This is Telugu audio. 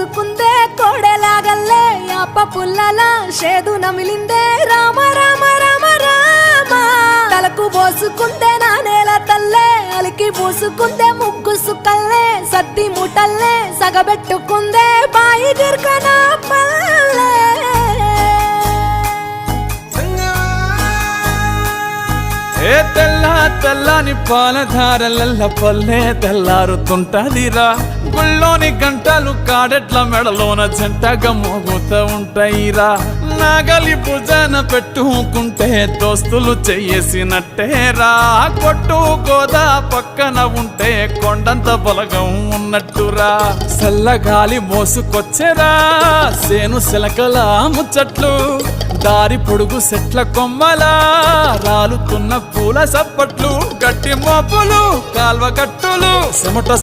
పోసుకుందే కోడెలాగల్లే యాప పుల్లలా షేదు నమిలిందే రామ రామ రామ రామ తలకు పోసుకుందే నా నేల తల్లే అలికి పూసుకుందే ముగ్గు సుక్కల్లే సద్ది ముటల్లే సగబెట్టుకుందే బాయి గిర్కన పల్లె ఏ తెల్ల తెల్లని పాలధారలల్ల పల్లె తెల్లారుతుంటదిరా గుళ్ళోని గంటలు కాడెట్ల మెడలోన జంటగా మోగుతూ ఉంటాయిరా నాగలి భుజాన పెట్టుకుంటే దోస్తులు చెయ్యేసినట్టేరా కొట్టు గోదా పక్కన ఉంటే కొండంత బలగం ఉన్నట్టురా చల్లగాలి మోసుకొచ్చెరా సేను శిలకల ముచ్చట్లు దారి పొడుగు సెట్ల కొమ్మలా రాలుతున్న పూల సప్పట్లు గట్టి మోపులు కాల్వ కట్టులు చెమట